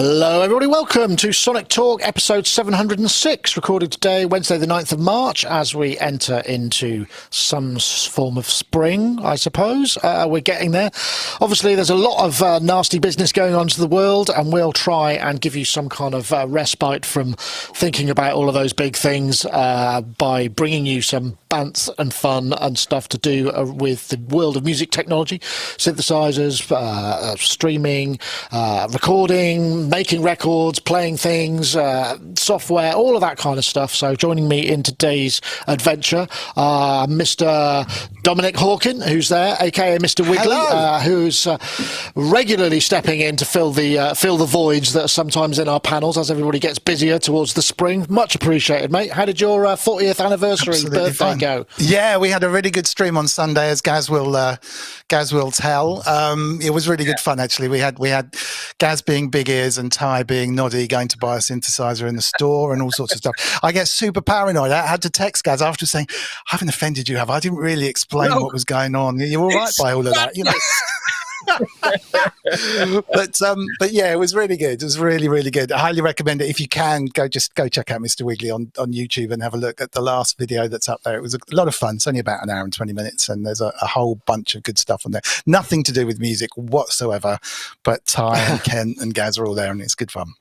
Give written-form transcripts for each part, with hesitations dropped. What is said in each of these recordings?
Hello everybody, welcome to Sonictalk episode 706, recorded today, Wednesday the 9th of March, as we enter into some form of spring, I suppose. We're getting there. Obviously there's a lot of nasty business going on to the world, and we'll try and give you some kind of respite from thinking about all of those big things by bringing you some bants and fun and stuff to do with the world of music technology, synthesizers, streaming, recording, making records, playing things, software, all of that kind of stuff. So joining me in today's adventure, Mr. Dominic Hawkin, who's there, aka Mr. Wiggly, who's regularly stepping in to fill the voids that are sometimes in our panels as everybody gets busier towards the spring. Much appreciated, mate. How did your 40th anniversary birthday go? Yeah, we had a really good stream on Sunday, as Gaz will tell. It was really good fun, actually. We had Gaz being big ears and Ty being noddy, going to buy a synthesizer in the store and all sorts of stuff. I get super paranoid. I had to text Gaz after saying, I haven't offended you, have I? I didn't really explain what was going on. You're all right by all of that, you know. but yeah, it was really good. It was really, really good. I highly recommend it. If you can, go check out Mr. Wiggly on YouTube and have a look at the last video that's up there. It was a lot of fun. It's only about an hour and 20 minutes, and there's a whole bunch of good stuff on there. Nothing to do with music whatsoever, but Ty and Ken and Gaz are all there, and it's good fun.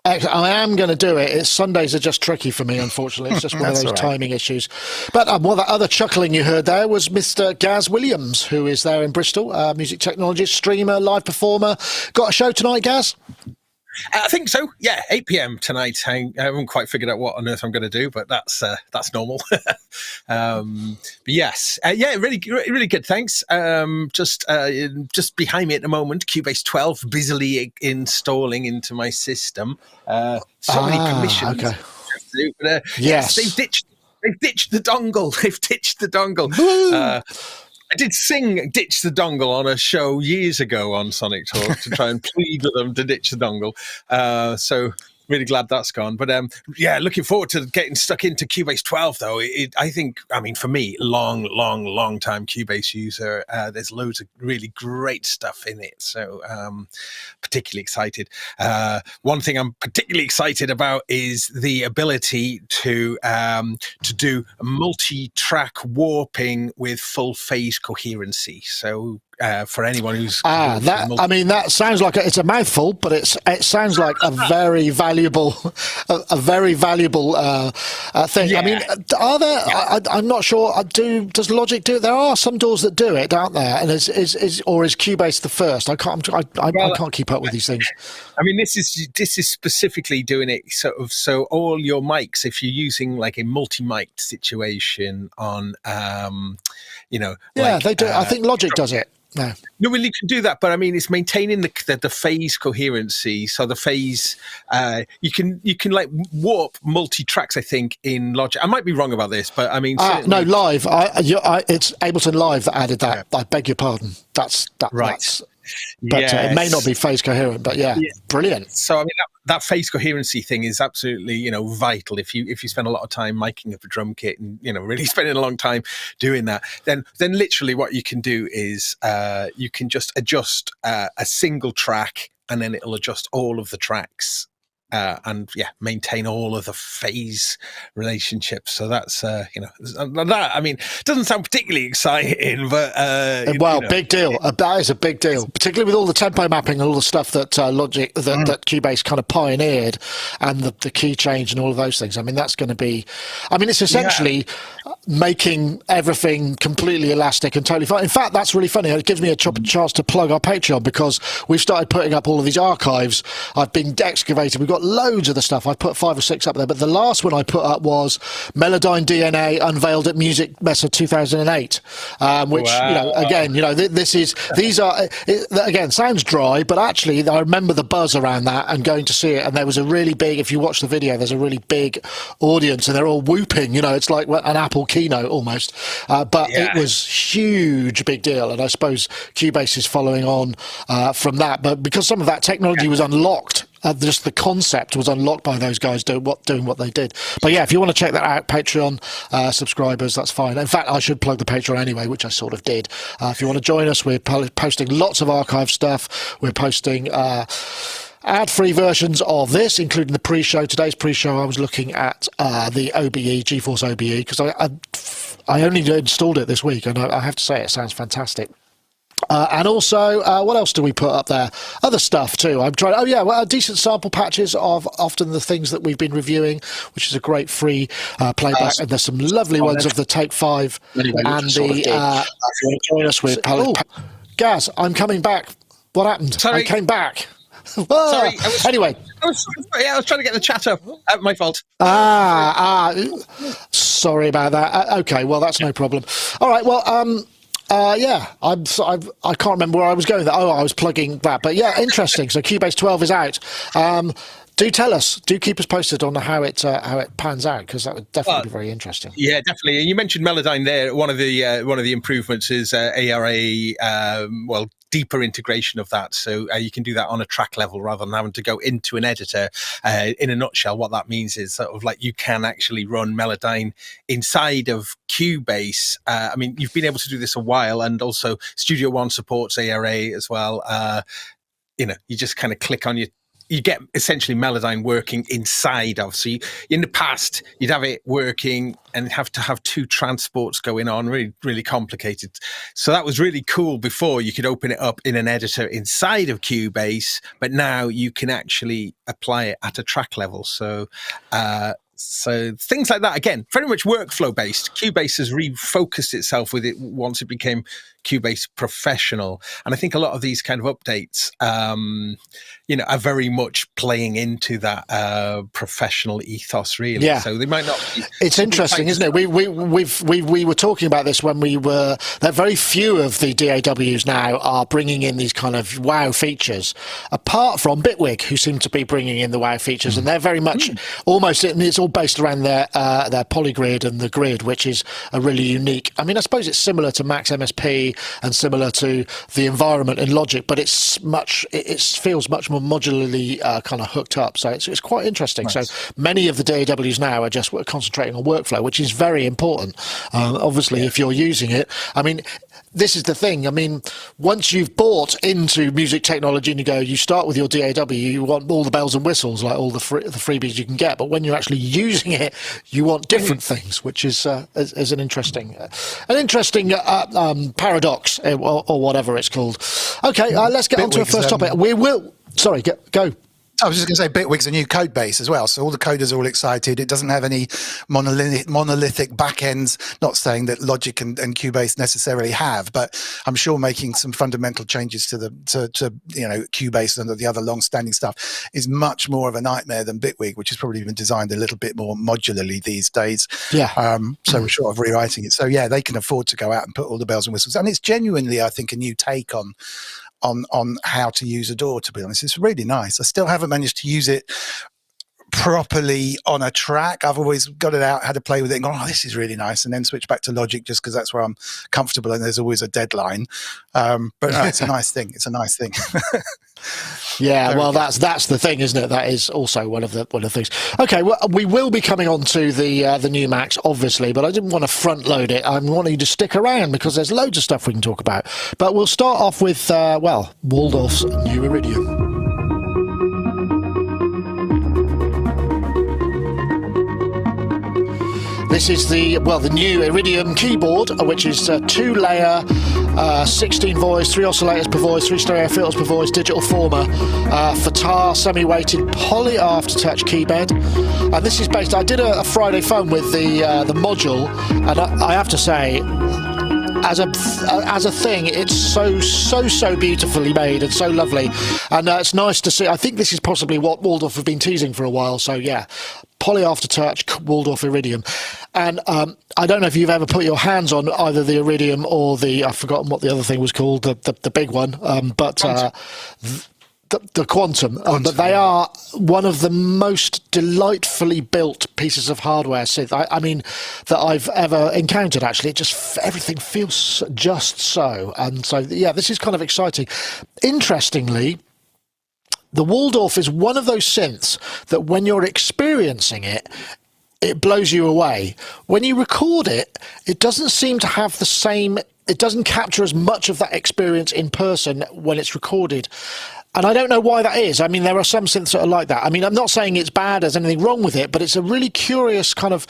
I am going to do it. Sundays are just tricky for me, unfortunately. It's just one of those timing issues. But well, that other chuckling you heard there was Mr. Gaz Williams, who is there in Bristol, music technologist, streamer, live performer. Got a show tonight, Gaz? I think so. Yeah, 8 p.m. tonight. I haven't quite figured out what on earth I'm going to do, but that's normal. But yes, yeah, really, really good. Thanks. Just behind me at the moment, Cubase 12 busily installing into my system. So many permissions. Okay. But, yes, they've ditched the dongle. They've ditched the dongle. I did sing Ditch the Dongle on a show years ago on Sonictalk to try and plead with them to ditch the dongle. So really glad that's gone. But yeah, looking forward to getting stuck into Cubase 12, though. I think, for me, long time Cubase user, there's loads of really great stuff in it. So particularly excited. One thing I'm particularly excited about is the ability to do multi-track warping with full phase coherency. So for anyone who's that sounds like it's a mouthful, but it sounds like a very valuable thing. Yeah. I mean, are there? I'm not sure. Does Logic do it? There are some DAWs that do it, aren't there? And is Cubase the first? I can't keep up with these things. I mean, this is specifically doing it so all your mics, if you're using like a multi-mic situation on, they do. I think Logic does it. No, well, you can do that, but I mean, it's maintaining the phase coherency. So the phase, you can like warp multi tracks. I think in Logic. I might be wrong about this, but I mean, no, Live. It's Ableton Live that added that. Yeah. I beg your pardon. That's right. That's, but yes. It may not be phase coherent, but yeah, brilliant. So I mean, that phase coherency thing is absolutely vital. If you spend a lot of time miking up a drum kit and really spending a long time doing that, then literally what you can do is you can just adjust a single track, and then it'll adjust all of the tracks. And maintain all of the phase relationships. So that's that. I mean, doesn't sound particularly exciting, but big deal. That is a big deal, particularly with all the tempo mapping and all the stuff that Logic, that Cubase kind of pioneered, and the key change and all of those things. I mean, that's going to be. I mean, it's essentially making everything completely elastic and totally fine. In fact, that's really funny. It gives me a chance to plug our Patreon, because we've started putting up all of these archives. I've been excavating. We've got loads of the stuff. I put 5 or 6 up there, but the last one I put up was Melodyne DNA unveiled at Music Messe 2008, which these are again, sounds dry, but actually I remember the buzz around that and going to see it, and there was a really big, if you watch the video, there's a really big audience and they're all whooping, it's like an Apple keynote almost, but it was huge, big deal. And I suppose Cubase is following on from that, but because some of that technology was unlocked, just the concept was unlocked by those guys doing what they did. But yeah, if you want to check that out, Patreon subscribers, that's fine. In fact, I should plug the Patreon anyway, which I sort of did. If you want to join us, we're posting lots of archive stuff. We're posting ad-free versions of this, including the pre-show. Today's pre-show, I was looking at the OBE, GeForce OBE, because I only installed it this week, and I have to say it sounds fantastic. And also, what else do we put up there? Other stuff too. I'm trying. Oh yeah, well, decent sample patches of often the things that we've been reviewing, which is a great free playback. And there's some lovely ones of the Take 5 and the. Join us with. Gaz, I'm coming back. What happened? Sorry. I came back. Sorry. Anyway. I was trying to get the chat up. My fault. Sorry about that. Okay, well, that's no problem. All right, well, yeah, I can't remember where I was going there. Oh, I was plugging that. But yeah, interesting. So Cubase 12 is out. Do tell us. Do keep us posted on how it pans out, because that would definitely be very interesting. Yeah, definitely. And you mentioned Melodyne there. One of the improvements is ARA. Deeper integration of that, so you can do that on a track level rather than having to go into an editor. In a nutshell, what that means is sort of like you can actually run Melodyne inside of Cubase. I mean, you've been able to do this a while, and also Studio One supports ARA as well. You just kind of click on you get essentially Melodyne working inside of. So in the past, you'd have it working and have to have two transports going on, really, really complicated. So that was really cool before. You could open it up in an editor inside of Cubase, but now you can actually apply it at a track level. So things like that, again, very much workflow based. Cubase has refocused itself with it once it became Cubase Professional. And I think a lot of these kind of updates, are very much playing into that professional ethos, really. Yeah. So they might not be. It's interesting, isn't it? We were talking about this when that very few of the DAWs now are bringing in these kind of wow features, apart from Bitwig, who seem to be bringing in the wow features, and they're very much almost, it's all based around their polygrid and the grid, which is a really unique. I mean, I suppose it's similar to Max MSP and similar to the environment in Logic, but it feels much more modularly kind of hooked up. So it's quite interesting. Nice. So many of the DAWs now are just concentrating on workflow, which is very important. Obviously, if you're using it, I mean, this is the thing. I mean, once you've bought into music technology and you start with your DAW, you want all the bells and whistles, like all the freebies you can get. But when you're actually using it, you want different things, which is an interesting paradox or whatever it's called. Okay, let's get on to our first topic. We will. Sorry, go. I was just going to say Bitwig's a new code base as well, so all the coders are all excited. It doesn't have any monolithic backends. Not saying that Logic and Cubase necessarily have, but I'm sure making some fundamental changes to Cubase and the other long-standing stuff is much more of a nightmare than Bitwig, which has probably been designed a little bit more modularly these days. Yeah. So we're sort of rewriting it. So yeah, they can afford to go out and put all the bells and whistles, and it's genuinely, I think, a new take on how to use a DAW, to be honest. It's really nice. I still haven't managed to use it properly on a track. I've always got it out, had to play with it and gone, oh, this is really nice, and then switch back to Logic just because that's where I'm comfortable and there's always a deadline. But no, it's a nice thing. It's a nice thing. Yeah, well, that's the thing, isn't it? That is also one of the things. Okay, well, we will be coming on to the new Macs, obviously, but I didn't want to front load it. I want you to stick around because there's loads of stuff we can talk about. But we'll start off with Waldorf's new Iridium. This is the new Iridium keyboard, which is a 2-layer, 16 voice, 3 oscillators per voice, 3 stereo filters per voice, digital former, FATAR semi-weighted poly aftertouch keyboard. And this is based. I did a Friday phone with the module, and I have to say, as a thing, it's so beautifully made and so lovely, and it's nice to see. I think this is possibly what Waldorf have been teasing for a while. So yeah, poly aftertouch Waldorf Iridium, and I don't know if you've ever put your hands on either the Iridium or I've forgotten what the other thing was called, the big one, but. The Quantum, but they are one of the most delightfully built pieces of hardware synth I mean that I've ever encountered. Actually, everything feels just so, and so yeah, this is kind of exciting. Interestingly, the Waldorf is one of those synths that when you're experiencing it, it blows you away. When you record it, it doesn't seem to have the same. It doesn't capture as much of that experience in person when it's recorded. And I don't know why that is. I mean, there are some synths that are like that. I mean, I'm not saying it's bad, there's anything wrong with it, but it's a really curious kind of,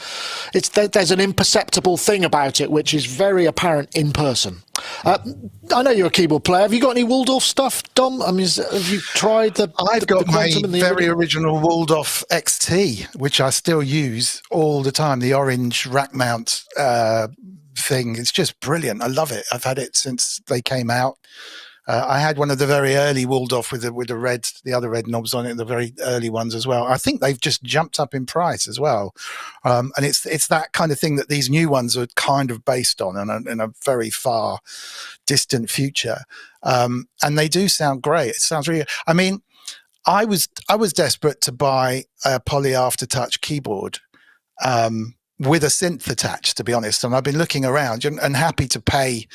there's an imperceptible thing about it, which is very apparent in person. I know you're a keyboard player. Have you got any Waldorf stuff, Dom? I mean, have you tried the I've got the my Quantum and the very Iridium? original Waldorf XT, which I still use all the time, the orange rack mount thing. It's just brilliant. I love it. I've had it since they came out. I had one of the very early Waldorf with the other red knobs on it, the very early ones as well. I think they've just jumped up in price as well, and it's that kind of thing that these new ones are kind of based on in a very far distant future, and they do sound great. It sounds really. I mean, I was desperate to buy a Poly Aftertouch keyboard. With a synth attached, to be honest, and I've been looking around and happy to pay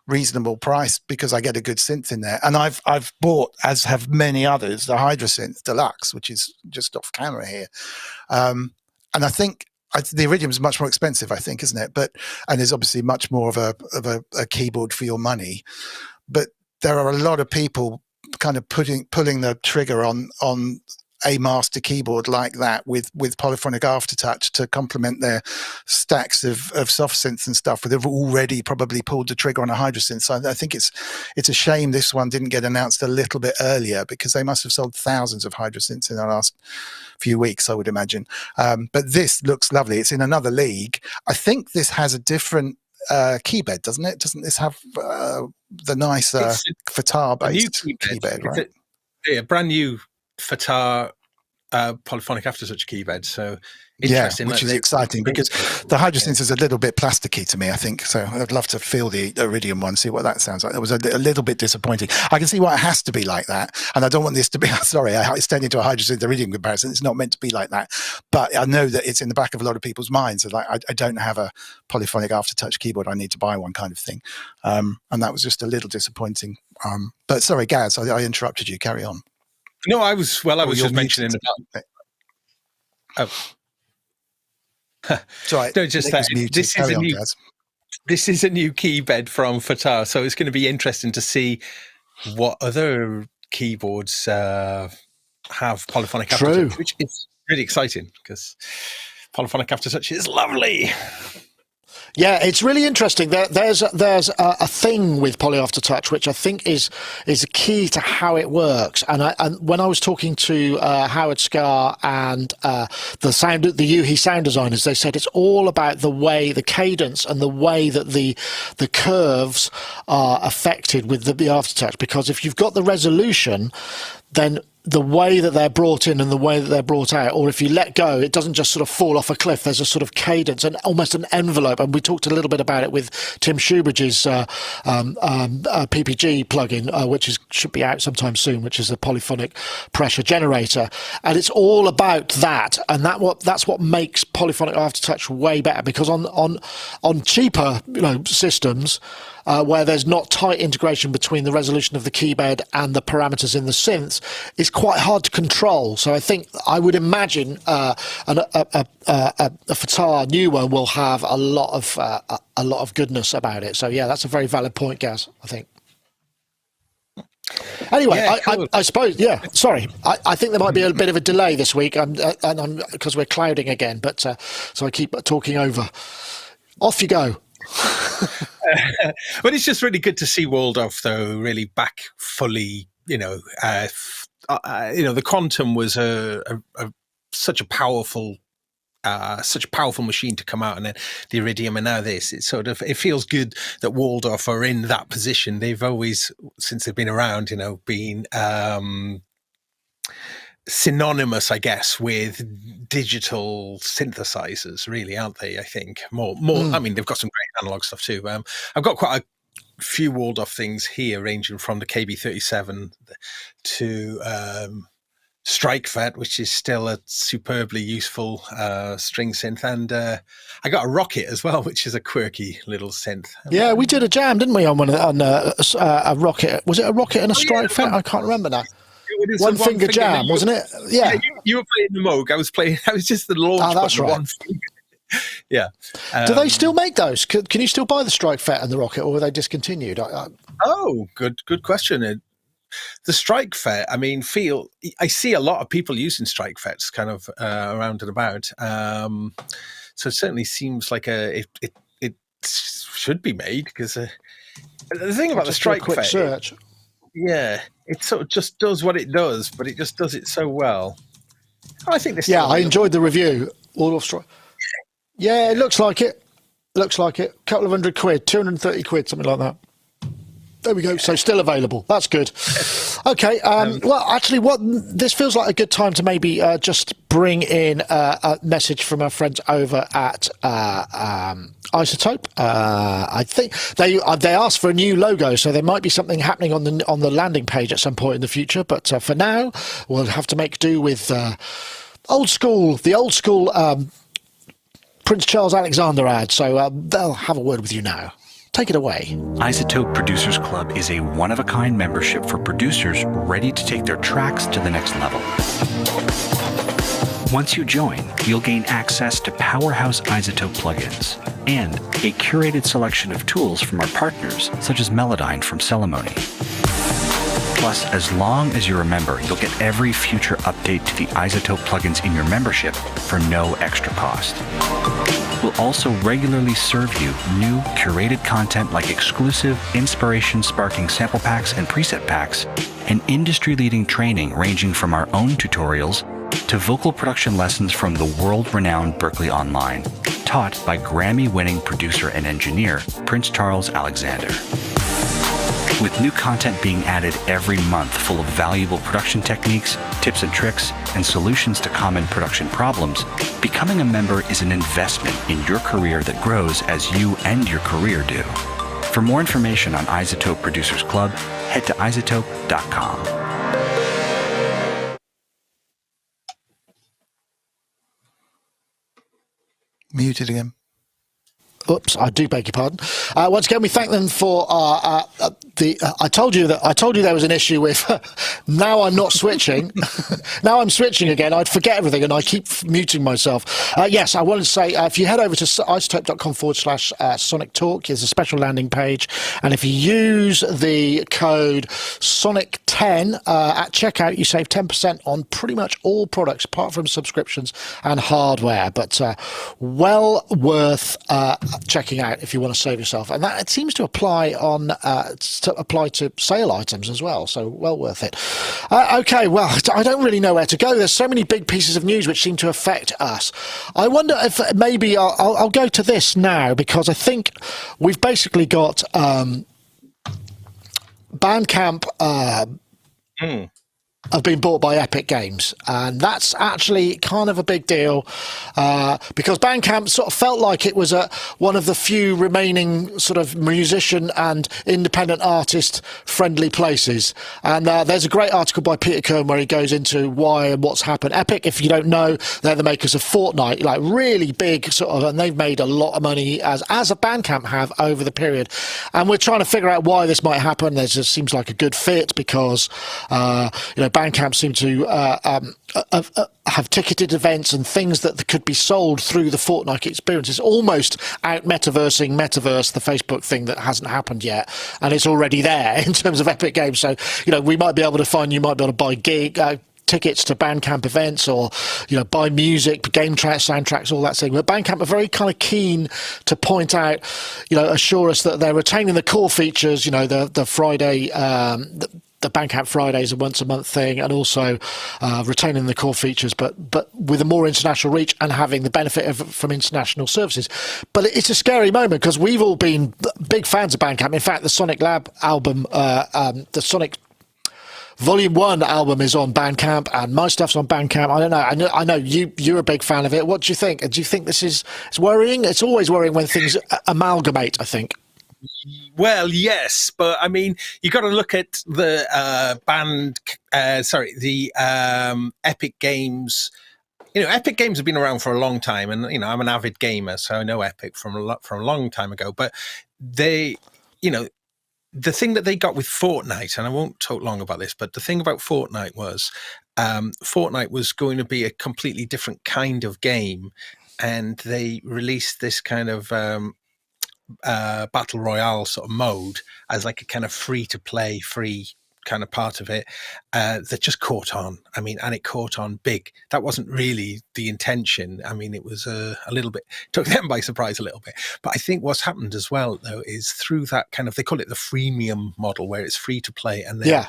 reasonable price because I get a good synth in there. And I've bought, as have many others, the Hydrasynth Deluxe, which is just off camera here. And I think the Iridium is much more expensive, I think, isn't it? And there's obviously much more of a keyboard for your money. But there are a lot of people kind of pulling the trigger on a master keyboard like that with polyphonic aftertouch to complement their stacks of soft synths and stuff, where they've already probably pulled the trigger on a Hydrasynth. So I think it's a shame this one didn't get announced a little bit earlier, because they must have sold thousands of Hydrasynths in the last few weeks, I would imagine. But this looks lovely. It's in another league. I think this has a different Kybd, doesn't it? Doesn't this have the nice FATAR-based Kybd, right? Yeah, brand new FATAR polyphonic aftertouch Kybd. So interesting. Yeah, which is exciting, because the Hydrasynth is a little bit plasticky to me, I think. So I'd love to feel the Iridium one, see what that sounds like. It was a little bit disappointing. I can see why it has to be like that, and I don't want this to be. Sorry, it's turned into a Hydrasynth Iridium comparison. It's not meant to be like that, but I know that it's in the back of a lot of people's minds. So like, I don't have a polyphonic aftertouch keyboard. I need to buy one, kind of thing. And that was just a little disappointing. But sorry, Gaz, I interrupted you. Carry on. No, I was just mentioning about. Oh. Sorry, no, just that. This is a new Kybd from FATAR, so it's going to be interesting to see what other keyboards have polyphonic aftertouch, which is really exciting, because polyphonic aftertouch is lovely. Yeah, it's really interesting. There's a thing with Poly Aftertouch which I think is a key to how it works. And when I was talking to Howard Scarr and the UHI sound designers, they said it's all about the cadence and the way that the curves are affected with the aftertouch. Because if you've got the resolution, then the way that they're brought in and the way that they're brought out, or if you let go, it doesn't just sort of fall off a cliff. There's a sort of cadence and almost an envelope. And we talked a little bit about it with Tim Schubridge's PPG plugin, which should be out sometime soon, which is a polyphonic pressure generator. And it's all about that. And that's what makes polyphonic aftertouch way better, because on cheaper systems, where there's not tight integration between the resolution of the Kybd and the parameters in the synths, is quite hard to control. So I would imagine a FATAR new one will have a lot of goodness about it. So yeah, that's a very valid point, Gaz, I think. Anyway, yeah, cool. I suppose, yeah, sorry. I think there might be a bit of a delay this week because we're clouding again, but so I keep talking over. Off you go. But it's just really good to see Waldorf, though, really back fully. The Quantum was such a powerful machine to come out, and then the Iridium, and now this. It feels good that Waldorf are in that position. They've always, since they've been around, been synonymous, I guess, with digital synthesizers, really, aren't they? I think more. I mean, they've got some great analog stuff too. I've got quite a few Waldorf things here, ranging from the Kybd 37 to Strikevet, which is still a superbly useful string synth, and I got a Rocket as well, which is a quirky little synth. Yeah, we did a jam, didn't we, on a Rocket? Was it a Rocket and a Strikevet? I can't remember now. One finger jam, wasn't it? Yeah. You were playing the Moog. I was just the launch button. That's right. One finger. Yeah. Do they still make those? Can you still buy the Strikevet and the Rocket, or were they discontinued? Oh, good question. The Strike Fet, I mean, I see a lot of people using Strike Fets kind of around and about. So it certainly seems like it should be made, because the thing about the Strike quick Fet, search. it sort of just does what it does, but it just does it so well. I think this. Yeah, I enjoyed the review. Waldorf Strike. Yeah, it looks like it. Looks like it. Couple of £100, 230 quid, something like that. There we go. So still available. That's good. Okay. Well, actually, this feels like a good time to maybe just bring in a message from our friends over at iZotope. I think they asked for a new logo, so there might be something happening on the landing page at some point in the future. But for now, we'll have to make do with the old school Prince Charles Alexander ad. So they'll have a word with you now. Take it away. iZotope Producers Club is a one-of-a-kind membership for producers ready to take their tracks to the next level. Once you join, you'll gain access to powerhouse iZotope plugins and a curated selection of tools from our partners, such as Melodyne from Celemony. Plus, as long as you're a member, you'll get every future update to the iZotope plugins in your membership for no extra cost. We'll also regularly serve you new curated content like exclusive inspiration-sparking sample packs and preset packs, and industry-leading training ranging from our own tutorials to vocal production lessons from the world-renowned Berklee Online, taught by Grammy-winning producer and engineer Prince Charles Alexander. With new content being added every month full of valuable production techniques, tips and tricks, and solutions to common production problems, becoming a member is an investment in your career that grows as you and your career do. For more information on iZotope Producers Club, head to iZotope.com. Muted again. Oops, I do beg your pardon. Once again, we thank them for I told you there was an issue with. Now I'm not switching. Now I'm switching again. I'd forget everything, and I keep muting myself. Yes, I wanted to say if you head over to iZotope.com/Sonictalk, there's a special landing page, and if you use the code Sonic10 at checkout, you save 10% on pretty much all products, apart from subscriptions and hardware. But well worth checking out if you want to save yourself, and that it seems to apply to sale items as well, so well worth it. Okay, well, I don't really know where to go. There's so many big pieces of news which seem to affect us. I wonder if maybe I'll go to this now, because I think we've basically got Bandcamp have been bought by Epic Games, and that's actually kind of a big deal because Bandcamp sort of felt like it was one of the few remaining sort of musician and independent artist friendly places. And there's a great article by Peter Kern where he goes into why and what's happened. Epic, if you don't know, they're the makers of Fortnite, like really big sort of, and they've made a lot of money as a Bandcamp have over the period. And we're trying to figure out why this might happen. There just seems like a good fit because Bandcamp seem to have ticketed events and things that could be sold through the Fortnite experience. It's almost out Metaverse, the Facebook thing that hasn't happened yet, and it's already there in terms of Epic Games. So, we might be able to find, you might be able to buy tickets to Bandcamp events, or buy music, game tracks, soundtracks, all that thing. But Bandcamp are very kind of keen to point out, assure us that they're retaining the core features, the Friday the Bandcamp Fridays a once a month thing, and also retaining the core features, but with a more international reach and having the benefit from international services. But it's a scary moment because we've all been big fans of Bandcamp. In fact, the Sonic Lab album, the Sonic Volume 1 album is on Bandcamp, and my stuff's on Bandcamp. I don't know. I know you're a big fan of it. What do you think? Do you think this is worrying? It's always worrying when things amalgamate, I think. Well, yes, but I mean, you got to look at the Epic Games. Epic Games have been around for a long time, and I'm an avid gamer, so I know Epic from a long time ago. But they, the thing that they got with Fortnite, and I won't talk long about this, but the thing about Fortnite was going to be a completely different kind of game, and they released this kind of battle royale sort of mode as like a kind of free kind of part of it that just caught on. I mean, and it caught on big. That wasn't really the intention. I mean, it was a little bit, took them by surprise a little bit. But I think what's happened as well, though, is through that kind of, they call it the freemium model, where it's free to play, and then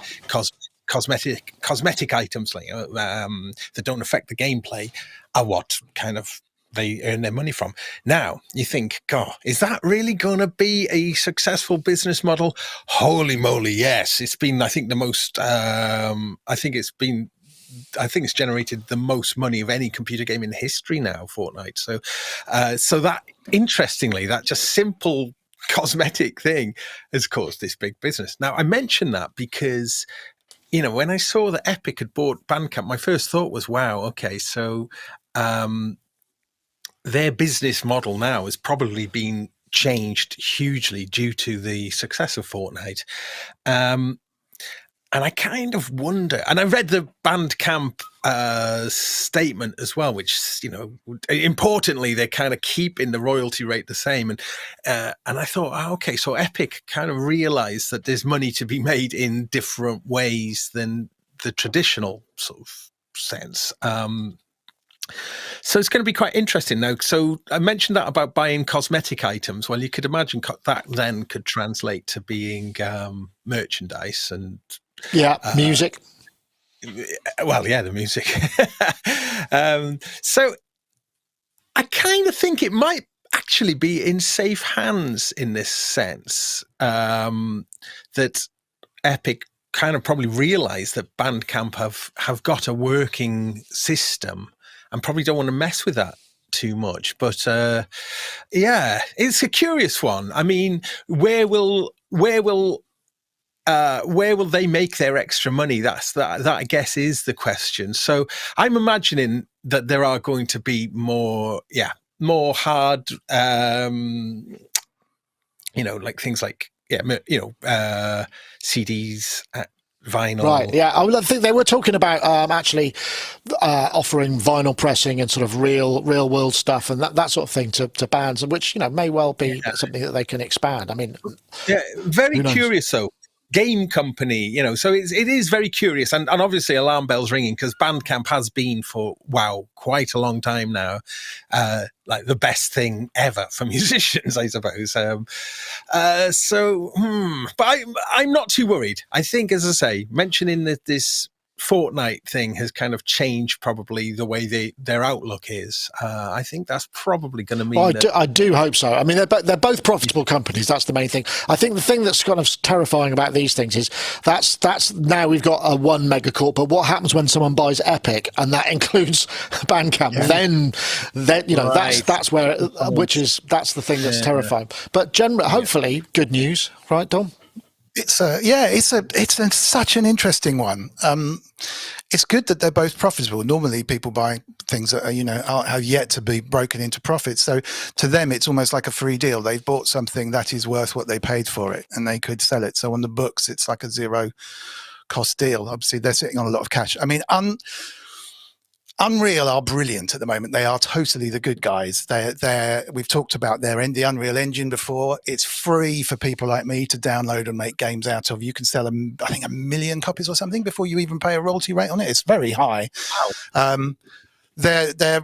cosmetic items like that don't affect the gameplay are what kind of they earn their money from. Now you think, God, is that really going to be a successful business model? Holy moly, yes! It's been, I think, the most. I think it's generated the most money of any computer game in history now, Fortnite. So, so that, interestingly, that just simple cosmetic thing has caused this big business. Now I mention that because, you know, when I saw that Epic had bought Bandcamp, my first thought was, wow, okay, so their business model now has probably been changed hugely due to the success of Fortnite. And I kind of wonder, and I read the Bandcamp statement as well, which, you know, importantly, they're kind of keeping the royalty rate the same. And I thought, oh, okay, so Epic kind of realized that there's money to be made in different ways than the traditional sort of sense. So it's going to be quite interesting now. So I mentioned that about buying cosmetic items. Well, you could imagine that then could translate to being merchandise and music. Well, yeah, the music. So I kind of think it might actually be in safe hands in this sense, that Epic kind of probably realized that Bandcamp have got a working system and probably don't want to mess with that too much. But yeah, it's a curious one. I mean, where will they make their extra money? That I guess is the question. So I'm imagining that there are going to be more hard, you know, like things like CDs, vinyl. Right, yeah. I think they were talking about actually offering vinyl pressing and sort of real world stuff and that sort of thing to bands, which, you know, may well be something that they can expand. I mean, very curious though. Game company, you know, so it is very curious, and obviously alarm bells ringing, because Bandcamp has been for quite a long time now, like the best thing ever for musicians, I suppose. But I'm not too worried. I think, as I say, mentioning that this Fortnite thing has kind of changed probably the way their outlook is. I think that's probably going to mean. Well, I do hope so. I mean, they're both profitable companies. That's the main thing. I think the thing that's kind of terrifying about these things is that's now we've got a one megacorp. But what happens when someone buys Epic and that includes Bandcamp? Yeah. Then you know, right. that's where that's the thing that's terrifying. But generally, hopefully, good news, right, Dom? It's such an interesting one. It's good that they're both profitable. Normally, people buy things that have yet to be broken into profits. So to them, it's almost like a free deal. They've bought something that is worth what they paid for it, and they could sell it. So on the books, it's like a zero cost deal. Obviously, they're sitting on a lot of cash. I mean, Unreal are brilliant at the moment. They are totally the good guys. We've talked about the Unreal Engine before. It's free for people like me to download and make games out of. You can sell I think 1 million copies or something before you even pay a royalty rate on it. It's very high. Wow. They're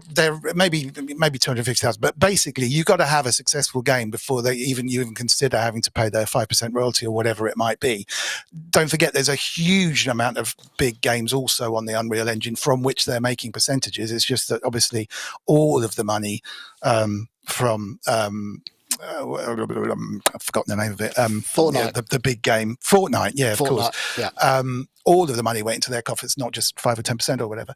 maybe 250,000, but basically you got to have a successful game before you even consider having to pay their 5% royalty or whatever it might be. Don't forget, there's a huge amount of big games also on the Unreal Engine from which they're making percentages. It's just that obviously all of the money from I've forgotten the name of it. Fortnite, the big game, Fortnite. Yeah, of course. Yeah. All of the money went into their coffers, not just 5 or 10% or whatever.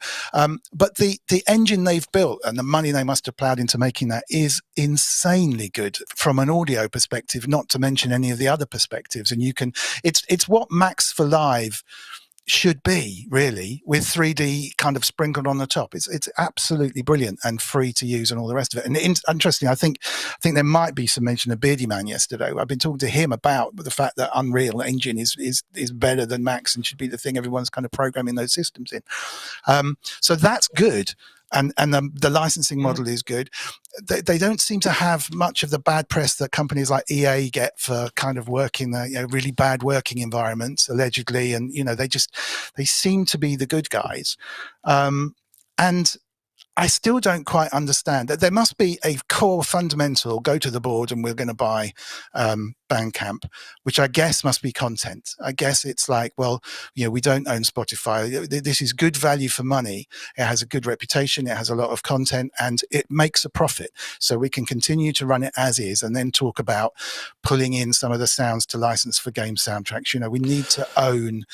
But the engine they've built and the money they must have plowed into making that is insanely good from an audio perspective, not to mention any of the other perspectives. And it's what Max for Live should be, really, with 3D kind of sprinkled on the top. It's absolutely brilliant and free to use and all the rest of it. And interesting, I think there might be some mention of Beardyman yesterday. I've been talking to him about the fact that Unreal Engine is better than Max and should be the thing everyone's kind of programming those systems in. So that's good. and the licensing model is good. They don't seem to have much of the bad press that companies like EA get for kind of working really bad working environments allegedly, and they seem to be the good guys, and I still don't quite understand that there must be a core fundamental, go to the board and we're going to buy Bandcamp, which I guess must be content. I guess it's like, well, we don't own Spotify. This is good value for money. It has a good reputation. It has a lot of content and it makes a profit. So we can continue to run it as is and then talk about pulling in some of the sounds to license for game soundtracks. We need to own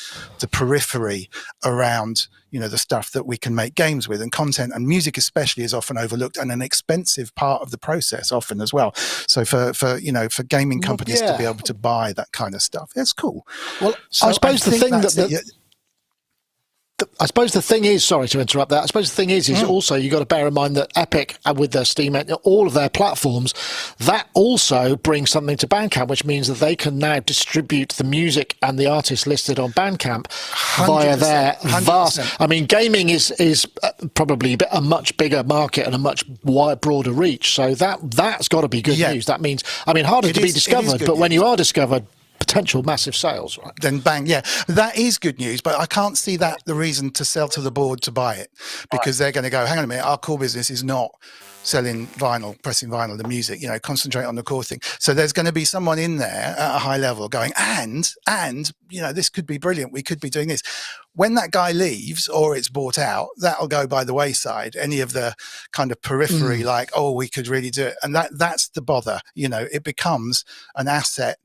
the periphery around the stuff that we can make games with, and content and music especially is often overlooked and an expensive part of the process often as well. So for gaming companies to be able to buy that kind of stuff, it's cool. Well, so I suppose the thing I suppose the thing is, sorry to interrupt that. I suppose the thing is also you got to bear in mind that Epic, with their Steam, all of their platforms, that also brings something to Bandcamp, which means that they can now distribute the music and the artists listed on Bandcamp via their vast. 100%. I mean, gaming is probably a much bigger market and a much broader reach. So that's got to be good news. That means, harder to be discovered, but when you are discovered, potential massive sales, right? Then bang, that is good news, but I can't see that the reason to sell to the board to buy it, because they're going to go, hang on a minute, our core business is not selling vinyl, pressing vinyl, the music, concentrate on the core thing. So there's going to be someone in there at a high level going, and this could be brilliant, we could be doing this. When that guy leaves or it's bought out, that'll go by the wayside. Any of the kind of periphery, like, oh, we could really do it. And that's the bother. It becomes an asset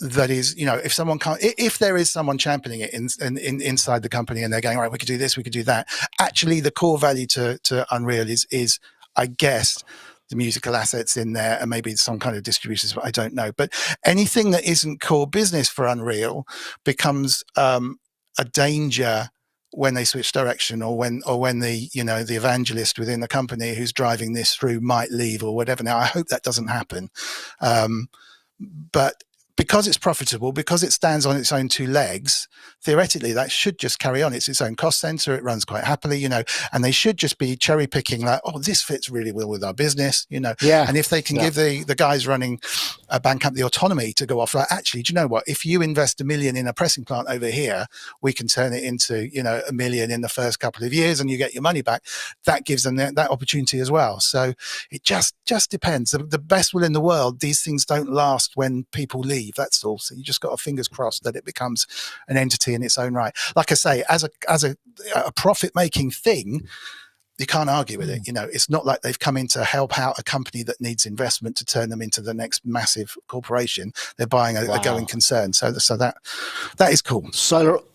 that is, if someone can't, if there is someone championing it inside the company and they're going, all right, we could do this, we could do that. Actually, the core value to Unreal is I guess, the musical assets in there and maybe some kind of distributors, but I don't know. But anything that isn't core business for Unreal becomes a danger when they switch direction, or when the the evangelist within the company who's driving this through might leave or whatever. Now, I hope that doesn't happen. But because it's profitable, because it stands on its own two legs, theoretically, that should just carry on. It's its own cost center. It runs quite happily, and they should just be cherry picking like, oh, this fits really well with our business, Yeah. And if they can give the guys running a Bandcamp the autonomy to go off, like, actually, do you know what? If you invest $1 million in a pressing plant over here, we can turn it into, $1 million in the first couple of years and you get your money back. That gives them that opportunity as well. So it just depends. The best will in the world, these things don't last when people leave. That's all. So you just got fingers crossed that it becomes an entity in its own right. Like I say, as a profit-making thing, you can't argue with it. It's not like they've come in to help out a company that needs investment to turn them into the next massive corporation. They're buying a going concern. So that is cool.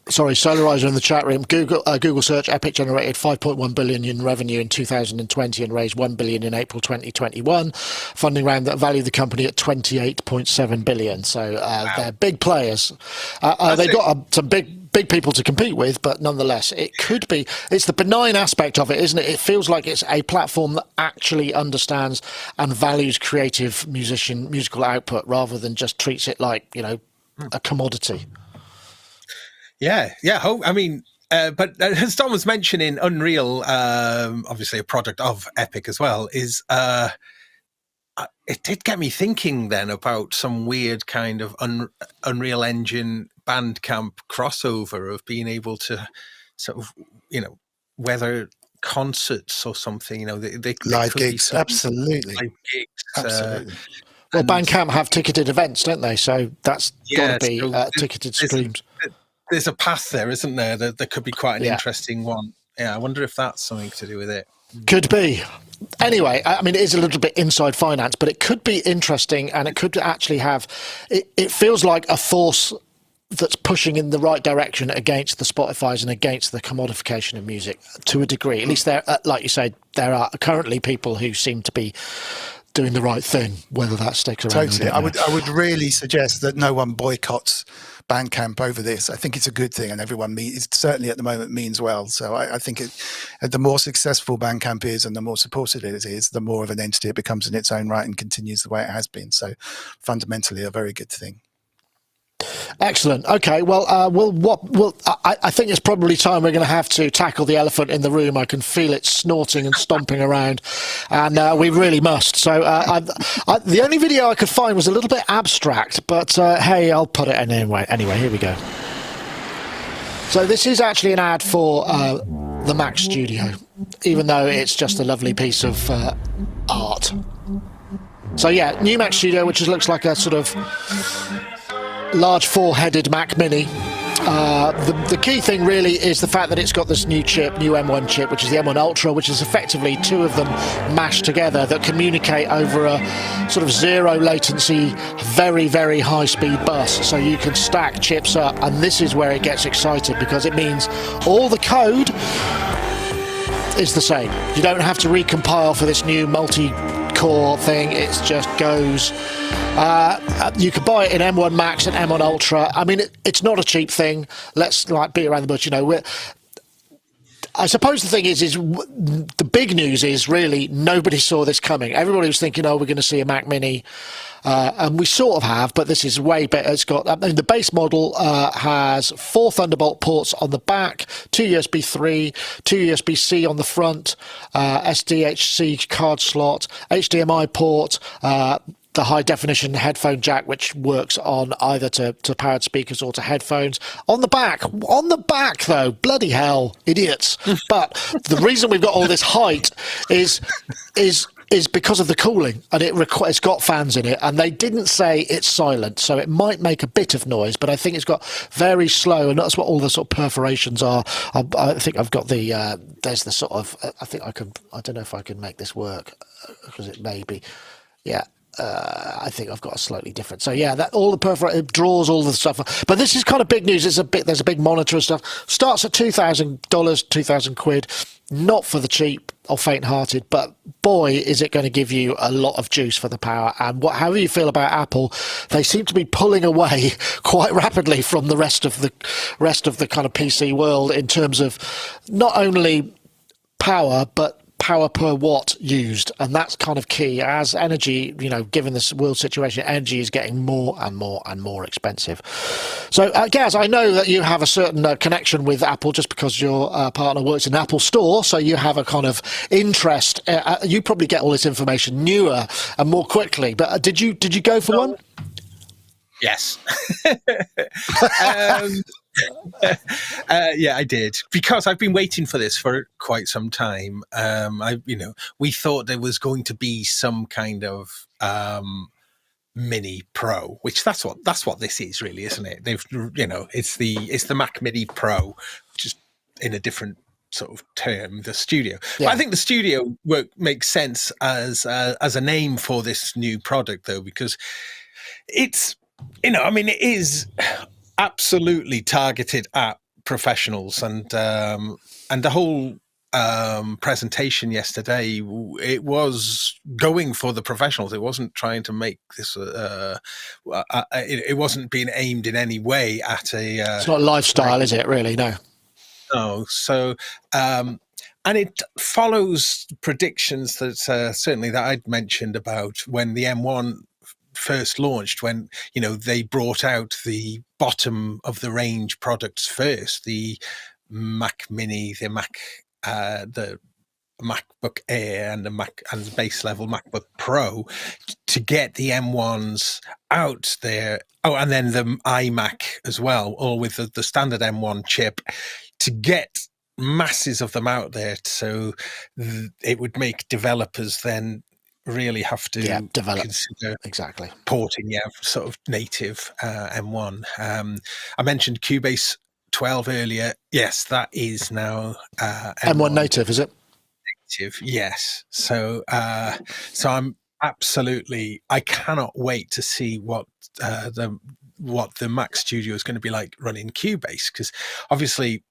Solarizer in the chat room. Google search, Epic generated 5.1 billion in revenue in 2020 and raised 1 billion in April 2021. Funding round that valued the company at 28.7 billion. So they're big players. They've got some big people to compete with, but nonetheless, it's the benign aspect of it, isn't it? It feels like it's a platform that actually understands and values creative musical output rather than just treats it like, a commodity. Yeah. But as Tom was mentioning, Unreal, obviously a product of Epic as well, is it did get me thinking then about some weird kind of Unreal Engine Bandcamp crossover of being able to sort of, whether concerts or something, they live gigs, absolutely. Live gigs, absolutely. Well, Bandcamp have ticketed events, don't they? So that's got to be ticketed streams. There's a path there, isn't there? That could be quite an interesting one. Yeah, I wonder if that's something to do with it. Could be. Anyway, it is a little bit inside finance, but it could be interesting, and it could actually have. It feels like a force that's pushing in the right direction against the Spotifys and against the commodification of music to a degree. At least there, like you said, there are currently people who seem to be doing the right thing, whether that sticks around. Totally. I would really suggest that no one boycotts Bandcamp over this. I think it's a good thing, and everyone certainly at the moment means well. So I think the more successful Bandcamp is and the more supported it is, the more of an entity it becomes in its own right and continues the way it has been. So fundamentally a very good thing. Excellent. Okay. Well, I think it's probably time we're going to have to tackle the elephant in the room. I can feel it snorting and stomping around, and we really must. So the only video I could find was a little bit abstract, but hey, I'll put it in anyway. Anyway, here we go. So this is actually an ad for the Mac Studio, even though it's just a lovely piece of art. So yeah, new Mac Studio, which looks like a sort of large four-headed Mac Mini. The key thing really is the fact that it's got this new M1 chip, which is the M1 Ultra, which is effectively two of them mashed together that communicate over a sort of zero latency, very, very high-speed bus. So you can stack chips up, and this is where it gets exciting because it means all the code is the same. You don't have to recompile for this new multi-core thing. It just goes. You could buy it in M1 Max and M1 Ultra. I mean, it's not a cheap thing. Let's beat around the bush. I suppose the thing is the big news is really nobody saw this coming. Everybody was thinking, we're going to see a Mac Mini. And we sort of have, but this is way better. It's got the base model has 4 Thunderbolt ports on the back, 2 USB 3, 2 USB-C on the front, SDHC card slot, HDMI port, the high definition headphone jack, which works on either to powered speakers or to headphones. On the back though, bloody hell, idiots. But the reason we've got all this height is because of the cooling, and it's got fans in it, and they didn't say it's silent, so it might make a bit of noise, but I think it's got very slow, and that's what all the sort of perforations are. I think I've got there's the sort of, I don't know if I can make this work, because it may be, yeah. I think I've got a slightly different. So yeah, that all the it draws all the stuff. But this is kind of big news. There's a big monitor and stuff. Starts at $2,000, £2,000. Not for the cheap or faint-hearted, but boy, is it going to give you a lot of juice for the power. And however you feel about Apple, they seem to be pulling away quite rapidly from the rest of the kind of PC world in terms of not only power but power per watt used, and that's kind of key. As energy, given this world situation, energy is getting more and more and more expensive. So Gaz, I know that you have a certain connection with Apple just because your partner works in an Apple store, so you have a kind of interest. You probably get all this information newer and more quickly, but did you go for one? Yes. Yeah, I did, because I've been waiting for this for quite some time. We thought there was going to be some kind of Mini Pro, which that's what this is really, isn't it? It's the Mac Mini Pro, just in a different sort of term, the Studio. Yeah. But I think the Studio makes sense as a name for this new product, though, because it's it is absolutely targeted at professionals, and the whole presentation yesterday, it was going for the professionals. It wasn't trying to make this it wasn't being aimed in any way at a it's not lifestyle, is it really? No. So and it follows predictions that certainly that I'd mentioned about when the M1 first launched, when they brought out the bottom of the range products first, the Mac Mini, the MacBook Air, and the base level MacBook Pro, to get the M1s out there. Oh, and then the iMac as well, all with the standard M1 chip, to get masses of them out there. So it would make developers then really have to consider exactly porting sort of native M1. I mentioned Cubase 12 earlier. Yes, that is now M1 native, is it? Native, yes. So I'm absolutely, I cannot wait to see what the Mac Studio is going to be like running Cubase, because obviously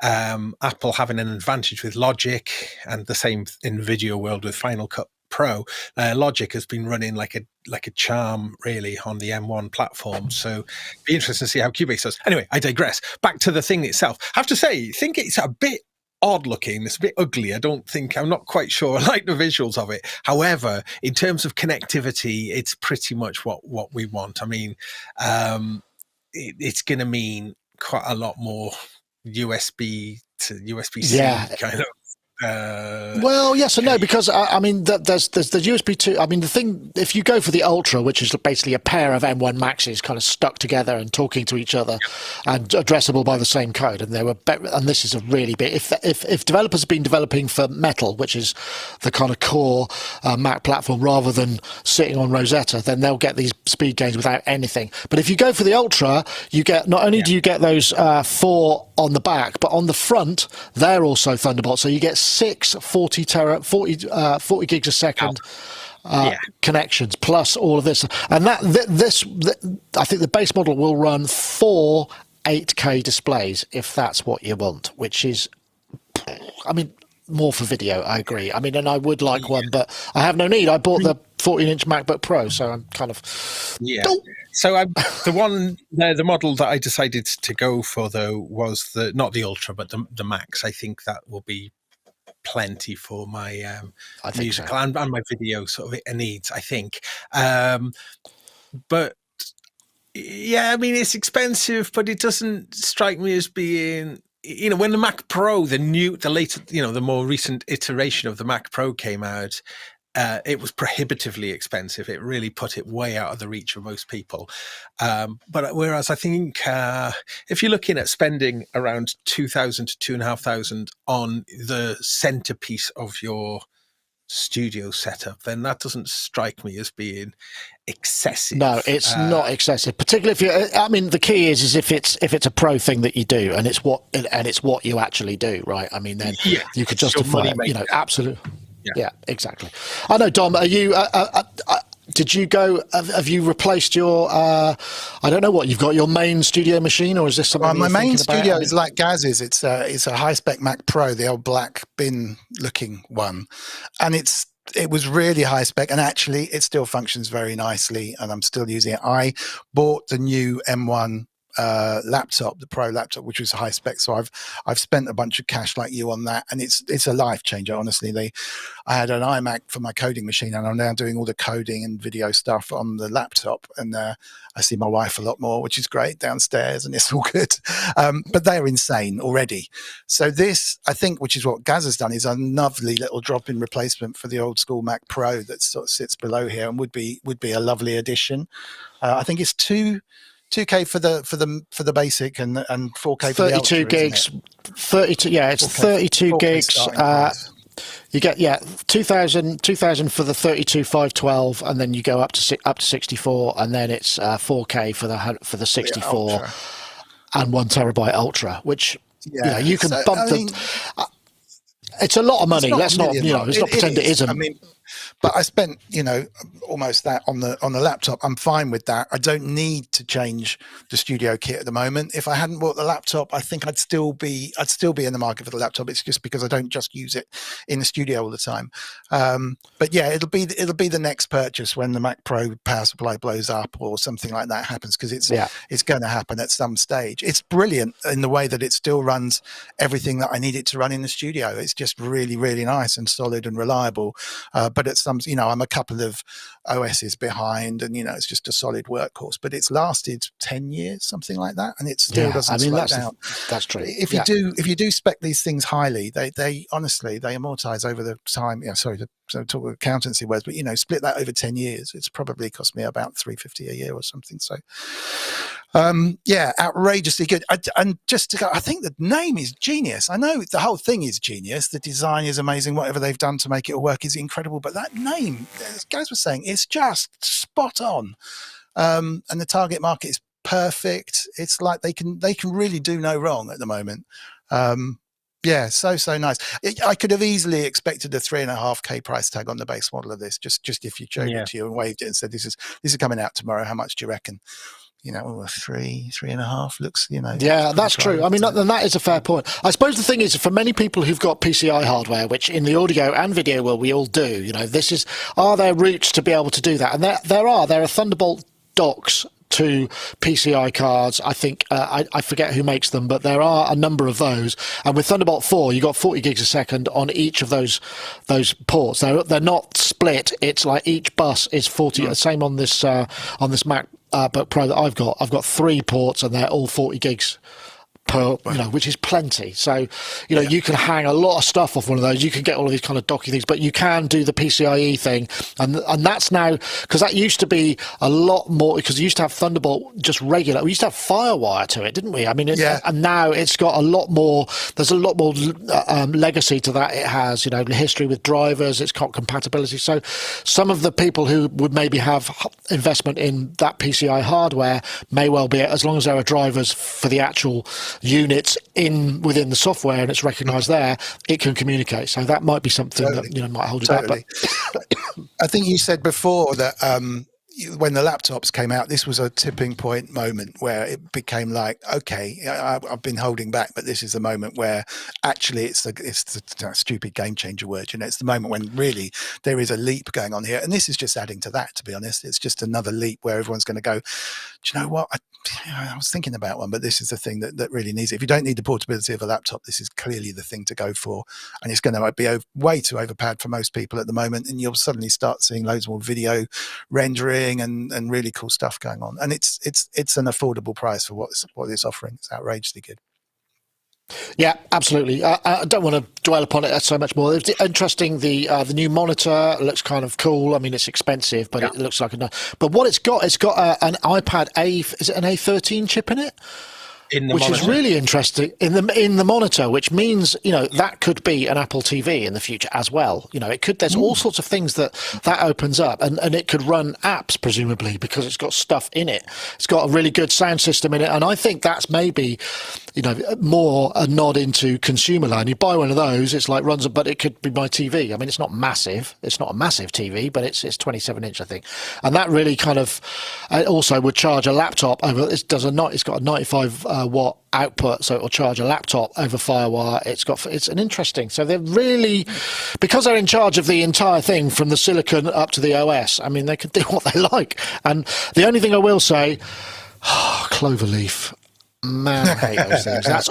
Apple having an advantage with Logic, and the same in video world with Final Cut Pro. Logic has been running like a charm really on the M1 platform, so be interesting to see how Cubase does. Anyway, I digress. Back to the thing itself. I have to say, I think it's a bit odd looking. It's a bit ugly. I'm not quite sure I like the visuals of it. However, in terms of connectivity, it's pretty much what we want. I mean, it's going to mean quite a lot more USB to USB-C kind of. Well, yes and no, because I mean, there's the USB 2. I mean, the thing, if you go for the Ultra, which is basically a pair of M1 Maxes kind of stuck together and talking to each other, and addressable by the same code, and and this is a really big. If developers have been developing for Metal, which is the kind of core Mac platform, rather than sitting on Rosetta, then they'll get these speed gains without anything. But if you go for the Ultra, you get not only do you get those 4 on the back, but on the front they're also Thunderbolt, so you get 6 40 gigs a second connections plus all of this, and this I think the base model will run 4 8K displays if that's what you want, which is, I mean, more for video. I agree. I mean, and I would like one, but I have no need. I bought the 14-inch MacBook Pro, so I'm kind of So the model that I decided to go for, though, was not the Ultra, but the Max. I think that will be plenty for my musical and my video sort of needs, I think. But yeah, I mean, it's expensive, but it doesn't strike me as being, you know, when the Mac Pro, the later, you know, the more recent iteration of the Mac Pro came out, it was prohibitively expensive. It really put it way out of the reach of most people. But whereas I think if you're looking at spending around $2,000 to $2,500 on the centerpiece of your studio setup, then that doesn't strike me as being excessive. No, it's not excessive. Particularly if you, I mean, the key is if it's a pro thing that you do, and it's what you actually do, right? I mean, then you could justify it, you know, absolutely. Yeah, exactly. I know, Dom. Are you? Did you go? Have you replaced your? I don't know what you've got. Your main studio machine, or is this something? My main studio is like Gaz's. It's a high spec Mac Pro, the old black bin looking one, and it was really high spec, and actually it still functions very nicely, and I'm still using it. I bought the new M1 laptop, the Pro laptop, which was high spec, so I've spent a bunch of cash like you on that, and it's a life changer, honestly. I had an iMac for my coding machine, and I'm now doing all the coding and video stuff on the laptop, and I see my wife a lot more, which is great, downstairs, and it's all good. But they're insane already. So this, I think, which is what Gaz has done, is a lovely little drop-in replacement for the old school Mac Pro that sort of sits below here, and would be a lovely addition. I think it's 2K for the basic and 4K for the Ultra, 32 gigs, 32. Yeah, it's 32 gigs. You get 2,000 for the 32 512, and then you go up to 64, and then it's 4K for the 64 and 1 terabyte Ultra, which you know, you can bump it's a lot of money. Let's not pretend it isn't. I mean, but I spent, you know, almost that on the laptop. I'm fine with that. I don't need to change the studio kit at the moment. If I hadn't bought the laptop, I think I'd still be in the market for the laptop. It's just because I don't just use it in the studio all the time. But yeah, it'll be the next purchase when the Mac Pro power supply blows up or something like that happens, because it's going to happen at some stage. It's brilliant in the way that it still runs everything that I need it to run in the studio. It's just really, really nice and solid and reliable. But at some, you know, I'm a couple of OSs behind, and you know, it's just a solid workhorse. But it's lasted 10 years, something like that, and it still doesn't slow down. That's true. If you do spec these things highly, they honestly amortize over the time. Yeah, sorry to talk accountancy words, but you know, split that over 10 years, it's probably cost me about $350 a year or something. So outrageously good. And just to go, I think the name is genius. I know the whole thing is genius. The design is amazing. Whatever they've done to make it all work is incredible. But that name, as guys were saying, it's just spot on. And the target market is perfect. It's like they can really do no wrong at the moment. So nice. I could have easily expected a 3.5K price tag on the base model of this. Just if you showed it to you and waved it and said, "This is coming out tomorrow. How much do you reckon?" You know, 3.5 looks, you know. Yeah, that's true. I mean, and that is a fair point. I suppose the thing is, for many people who've got PCI hardware, which in the audio and video world we all do, you know, are there routes to be able to do that? And there are Thunderbolt docks to PCI cards. I think I forget who makes them, but there are a number of those. And with Thunderbolt 4, you got 40 gigs a second on each of those ports. They're not split. It's like each bus is 40. Same on this Mac MacBook Pro that I've got 3 ports, and they're all 40 gigs per, which is plenty. So, you can hang a lot of stuff off one of those. You can get all of these kind of docky things, but you can do the PCIe thing. And that's now, because that used to be a lot more, because you used to have Thunderbolt just regular. We used to have FireWire to it, didn't we? I mean, and now it's got a lot more, there's a lot more legacy to that. It has, history with drivers, it's got compatibility. So some of the people who would maybe have investment in that PCI hardware may well be, as long as there are drivers for the actual units within the software and it's recognized there, it can communicate. So that might be something that might hold it back. But I think you said before that when the laptops came out, this was a tipping point moment where it became like, okay, I've been holding back, but this is the moment where actually it's the stupid game changer word. It's the moment when really there is a leap going on here, and this is just adding to that. To be honest, it's just another leap where everyone's going to go, do you know what? I was thinking about one, but this is the thing that really needs it. If you don't need the portability of a laptop, this is clearly the thing to go for. And it's going to be way too overpowered for most people at the moment. And you'll suddenly start seeing loads more video rendering and really cool stuff going on. And it's an affordable price for what it's offering. It's outrageously good. Yeah, absolutely. I don't want to dwell upon it so much more. It's interesting. The new monitor looks kind of cool. I mean, it's expensive, but it looks like but what it's got an iPad is it an A13 chip in it? Which is really interesting in the monitor, which means that could be an Apple TV in the future as well. It could. There's all sorts of things that opens up, and it could run apps presumably because it's got stuff in it. It's got a really good sound system in it, and I think that's maybe more a nod into consumer line. You buy one of those, it's like but it could be my TV. I mean, it's not massive. It's not a massive TV, but it's 27 inch, I think, and that really kind of also would charge a laptop over. It's got a 95 watt output, so it'll charge a laptop over FireWire. It's an interesting. So they're really, because they're in charge of the entire thing from the silicon up to the OS. I mean, they can do what they like. And the only thing I will say, Cloverleaf. Man, I hate those things. That's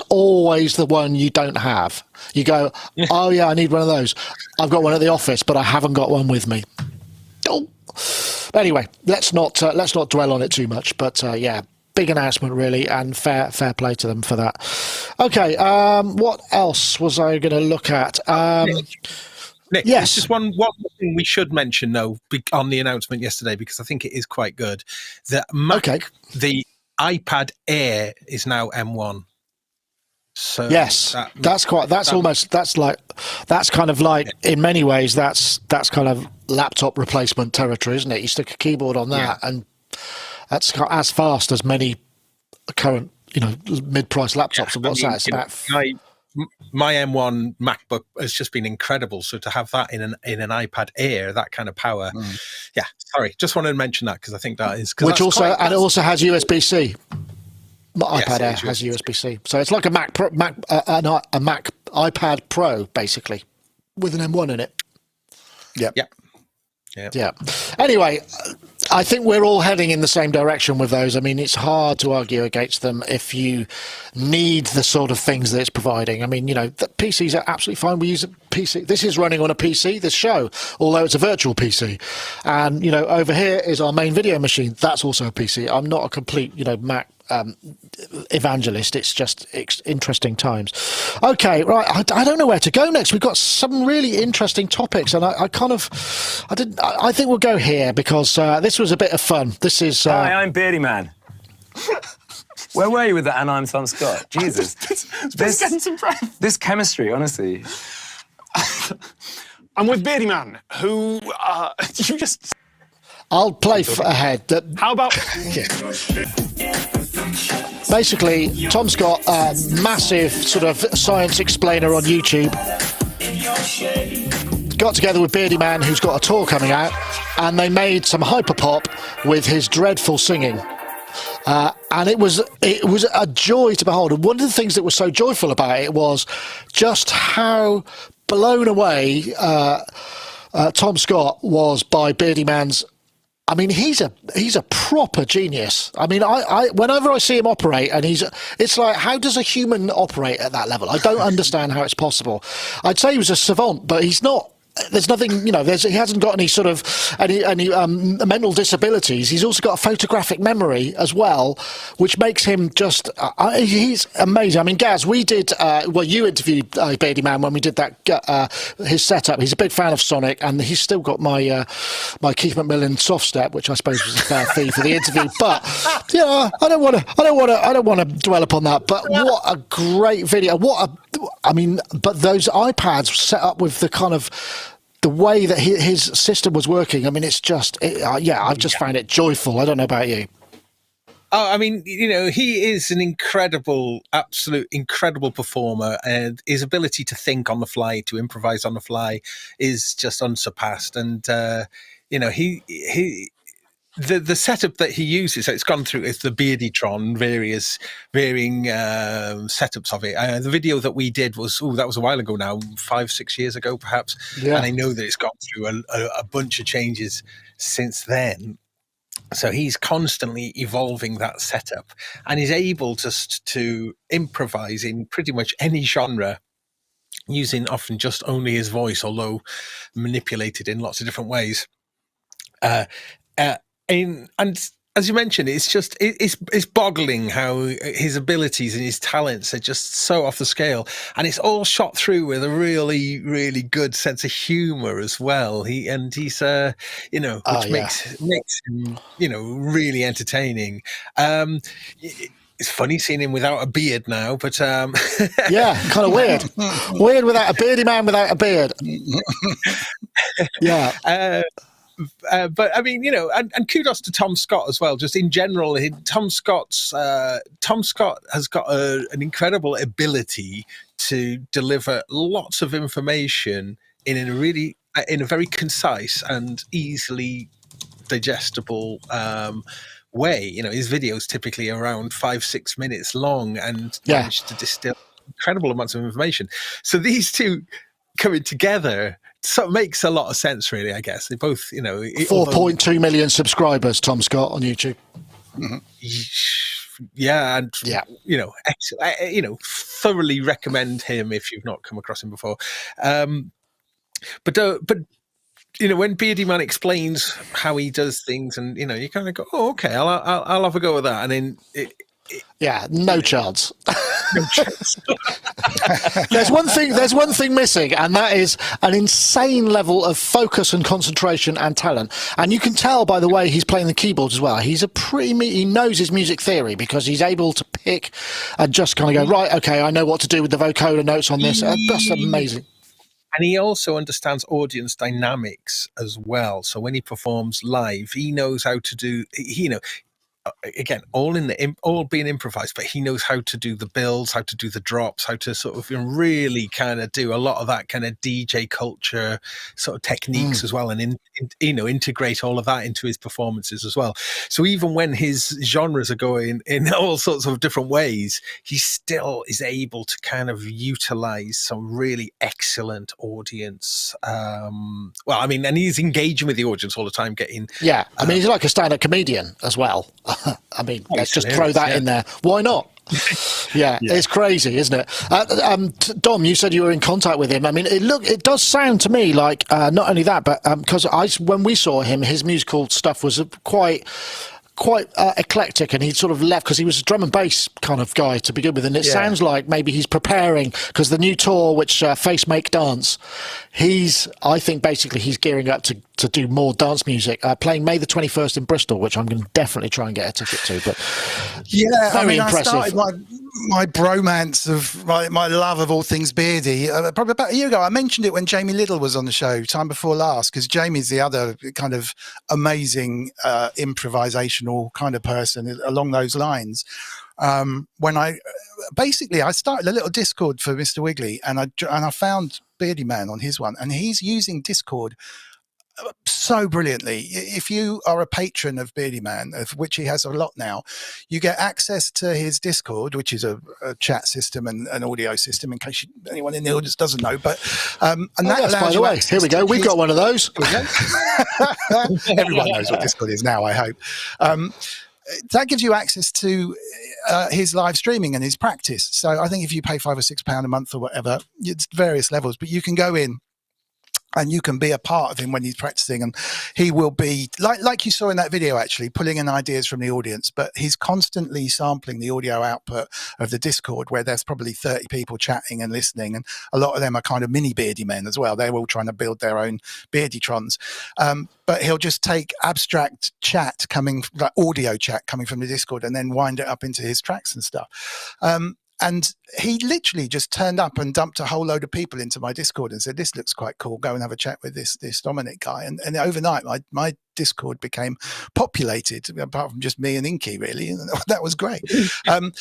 always the one you don't have. You go, oh yeah, I need one of those. I've got one at the office, but I haven't got one with me. Oh. Anyway, let's not dwell on it too much. But yeah. Big announcement, really, and fair play to them for that. Okay, what else was I going to look at? Nick, yes, there's just one thing we should mention, though, on the announcement yesterday, because I think it is quite good. The the iPad Air is now M1. So yes, that's kind of like in many ways that's kind of laptop replacement territory, isn't it? You stick a keyboard on that and that's as fast as many current, mid-price laptops. And what's that? It's about my M1 MacBook has just been incredible. So to have that in an iPad Air, that kind of power, just wanted to mention that because I think that is it also has USB-C. iPad Air has USB-C, so it's like a Mac iPad Pro basically with an M1 in it. Yeah. Anyway, I think we're all heading in the same direction with those. I mean, it's hard to argue against them if you need the sort of things that it's providing. I mean, the PCs are absolutely fine. We use a PC. This is running on a PC, this show, although it's a virtual PC. And, over here is our main video machine. That's also a PC. I'm not a complete, Mac evangelist. It's just interesting times. Okay, right. I don't know where to go next. We've got some really interesting topics, and I think we'll go here because this was a bit of fun. This is. Hi, I'm Beardyman. Where were you with that? And I'm Tom Scott. Jesus, this chemistry, honestly. I'm with Beardyman, who you just. I'll play ahead. How about? Basically, Tom Scott, a massive sort of science explainer on YouTube, got together with Beardyman, who's got a tour coming out, and they made some hyperpop with his dreadful singing. And it was a joy to behold. And one of the things that was so joyful about it was just how blown away Tom Scott was by Beardyman's. I mean, he's a proper genius. I mean, I whenever I see him operate, and it's like, how does a human operate at that level? I don't understand how it's possible. I'd say he was a savant, but he's not there's nothing, he hasn't got any sort of any mental disabilities. He's also got a photographic memory as well, which makes him just he's amazing. I mean, Gaz, we did you interviewed Beardyman when we did that his setup. He's a big fan of Sonic, and he's still got my Keith McMillan soft step, which I suppose was a fair fee for the interview. But I don't want to dwell upon that. But what a great video! But those iPads set up with the kind of the way that his system was working. I mean, it's just, I've just found it joyful. I don't know about you. Oh, I mean, he is an absolute incredible performer, and his ability to think on the fly, to improvise on the fly, is just unsurpassed. And the setup that he uses, so it's gone through, it's the Beardytron, varying setups of it. The video that we did that was a while ago now, 5-6 years ago perhaps, and I know that it's gone through a bunch of changes since then. So he's constantly evolving that setup, and is able to improvise in pretty much any genre, using often just only his voice, although manipulated in lots of different ways. And as you mentioned, it's boggling how his abilities and his talents are just so off the scale, and it's all shot through with a really, really good sense of humor as well. He's makes him really entertaining. It's funny seeing him without a beard now, but kind of weird without a Beardyman without a beard. But I mean, and kudos to Tom Scott as well. Just in general, Tom Scott has got an incredible ability to deliver lots of information in a very concise and easily digestible way. His videos typically around 5-6 minutes long, and manage to distill incredible amounts of information. So these two coming together, so it makes a lot of sense, really. I guess they both, 4.2 million subscribers, Tom Scott on YouTube. Mm-hmm. Thoroughly recommend him if you've not come across him before. But when Beardyman explains how he does things, and you kind of go, oh, okay, I'll have a go with that, and then no chance. No chance. There's one thing missing, and that is an insane level of focus and concentration and talent. And you can tell by the way he's playing the keyboard as well. He knows his music theory, because he's able to pick and just kind of go, right, okay, I know what to do with the vocoder notes on this. That's amazing. And he also understands audience dynamics as well. So when he performs live, he knows how to do, again, all being improvised, but he knows how to do the builds, how to do the drops, how to sort of really kind of do a lot of that kind of DJ culture sort of techniques as well, and integrate all of that into his performances as well. So even when his genres are going in all sorts of different ways, he still is able to kind of utilize some really excellent audience. And he's engaging with the audience all the time, he's like a stand-up comedian as well. I mean, let's just throw that in there. Why not? It's crazy, isn't it? Dom, you said you were in contact with him. I mean, it does sound to me like not only that, but because when we saw him, his musical stuff was quite eclectic, and he sort of left because he was a drum and bass kind of guy to begin with, and it sounds like maybe he's preparing, because the new tour, which Face Make Dance, I think basically he's gearing up to do more dance music, playing May the 21st in Bristol, which I'm going to definitely try and get a ticket to. But very impressive. I started my bromance of my love of all things Beardy probably about a year ago. I mentioned it when Jamie Little was on the show, time before last, because Jamie's the other kind of amazing improvisational kind of person along those lines. When I started a little Discord for Mr. Wiggly, and I found Beardyman on his one, and he's using Discord so brilliantly. If you are a patron of Beardyman, of which he has a lot now, you get access to his Discord, which is a chat system and an audio system, in case anyone in the audience doesn't know. But and that allows by the way, here we go. We've got one of those. Everyone knows what Discord is now, I hope. That gives you access to his live streaming and his practice. So I think if you pay £5 or £6 a month or whatever, it's various levels, but you can go in And you can be a part of him when he's practicing, and he will be like you saw in that video, actually pulling in ideas from the audience, but he's constantly sampling the audio output of the Discord, where there's probably 30 people chatting and listening, and a lot of them are kind of mini Beardymen as well. They're all trying to build their own Beardytrons. But he'll just take abstract chat like audio chat coming from the Discord, and then wind it up into his tracks and stuff. And he literally just turned up and dumped a whole load of people into my Discord and said, "This looks quite cool. Go and have a chat with this Dominic guy." And overnight, my Discord became populated, apart from just me and Inky, really. And that was great. And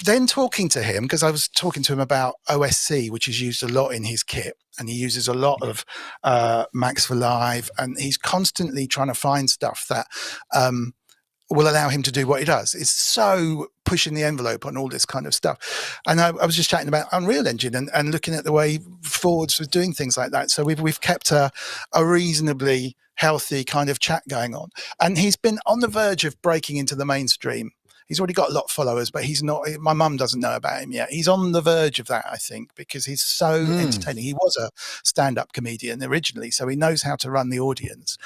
then talking to him, because I was talking to him about OSC, which is used a lot in his kit. And he uses a lot of Max for Live. And he's constantly trying to find stuff that will allow him to do what he does. It's so pushing the envelope on all this kind of stuff. And I was just chatting about Unreal Engine and looking at the way Forwards was doing things like that. So we've kept a reasonably healthy kind of chat going on. And he's been on the verge of breaking into the mainstream. He's already got a lot of followers, but he's not. My mum doesn't know about him yet. He's on the verge of that, I think, because he's so entertaining. He was a stand-up comedian originally, so he knows how to run the audience.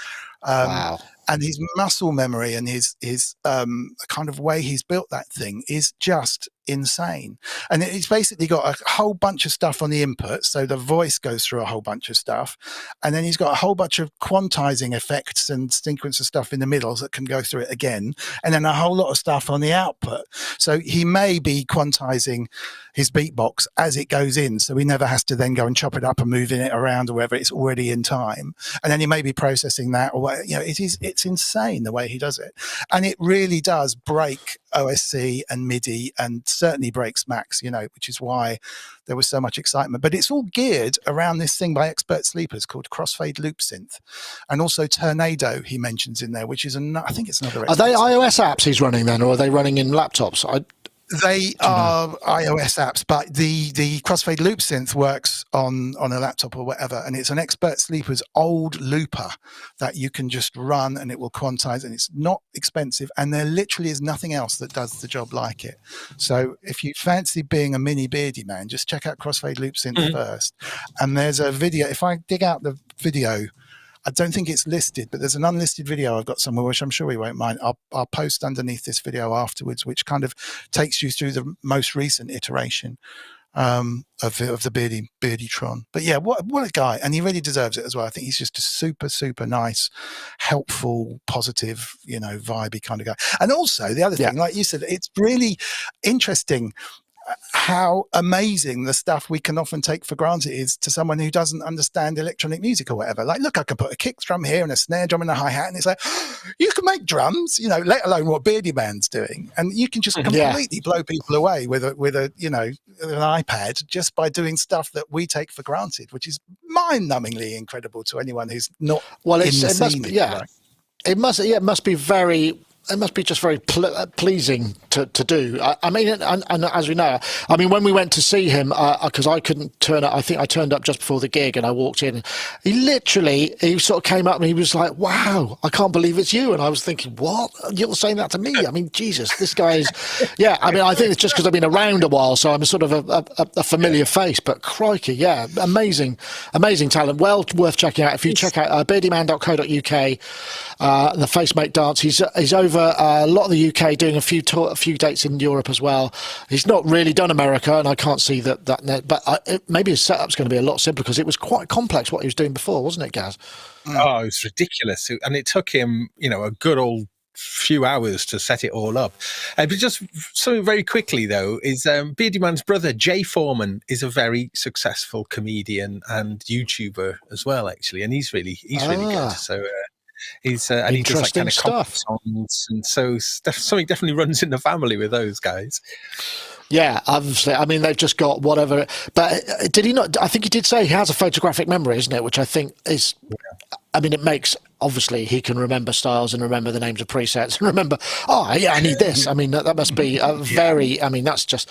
Wow. And his muscle memory and his kind of way he's built that thing is just insane. And he's basically got a whole bunch of stuff on the input. So the voice goes through a whole bunch of stuff. And then he's got a whole bunch of quantizing effects and sequence of stuff in the middle that can go through it again. And then a whole lot of stuff on the output. So he may be quantizing his beatbox as it goes in. So he never has to then go and chop it up and moving it around or wherever, it's already in time. And then he may be processing that, or it's insane the way he does it. And it really does break OSC and MIDI, and certainly breaks Max, which is why there was so much excitement. But it's all geared around this thing by expert sleepers called Crossfade Loop Synth, and also Tornado he mentions in there, which is I think it's another. Are they iOS apps he's running then, or are they running in laptops? They are iOS apps, but the Crossfade Loop Synth works on a laptop or whatever, and it's an expert sleeper's old looper that you can just run and it will quantize, and it's not expensive, and there literally is nothing else that does the job like it. So if you fancy being a mini Beardyman, just check out Crossfade Loop Synth first. And there's a video, if I dig out the video, I don't think it's listed, but there's an unlisted video I've got somewhere, which I'm sure we won't mind. I'll post underneath this video afterwards, which kind of takes you through the most recent iteration of the Beardytron. But yeah, what a guy, and he really deserves it as well. I think he's just a super, super nice, helpful, positive, vibey kind of guy. And also the other thing, like you said, it's really interesting how amazing the stuff we can often take for granted is to someone who doesn't understand electronic music or whatever. Like, look, I can put a kick drum here and a snare drum and a hi-hat, and it's like, you can make drums, let alone what Beardyman's doing. And you can just completely blow people away with an iPad just by doing stuff that we take for granted, which is mind-numbingly incredible to anyone who's not in the scene. It must be very. It must be just very pleasing to do. I mean, and as we know, I mean, when we went to see him, because I couldn't turn up, I think I turned up just before the gig, and I walked in. He sort of came up and he was like, "Wow, I can't believe it's you." And I was thinking, "What? You're saying that to me?" I mean, Jesus, this guy's. Yeah, I mean, I think it's just because I've been around a while, so I'm sort of a familiar face. But crikey, amazing talent. Well worth checking out. If you check out beardyman.co.uk, the Facemate dance, he's over a lot of the UK, doing a few dates in Europe as well. He's not really done America, and I can't see that but maybe his setup's going to be a lot simpler, because it was quite complex what he was doing before, wasn't it, Gaz? Oh, it was ridiculous, and it took him, a good old few hours to set it all up. But just something very quickly though is Beardyman's brother Jay Foreman is a very successful comedian and YouTuber as well, actually, and he's really good. So. He's and he does like kind of stuff, songs, and so something definitely runs in the family with those guys. Yeah, obviously. I mean, they've just got whatever. But did he not? I think he did say he has a photographic memory, isn't it? Which I think is I mean, it makes, obviously, he can remember styles and remember the names of presets and remember, oh, yeah, I need this. I mean, that must be a very, I mean, that's just,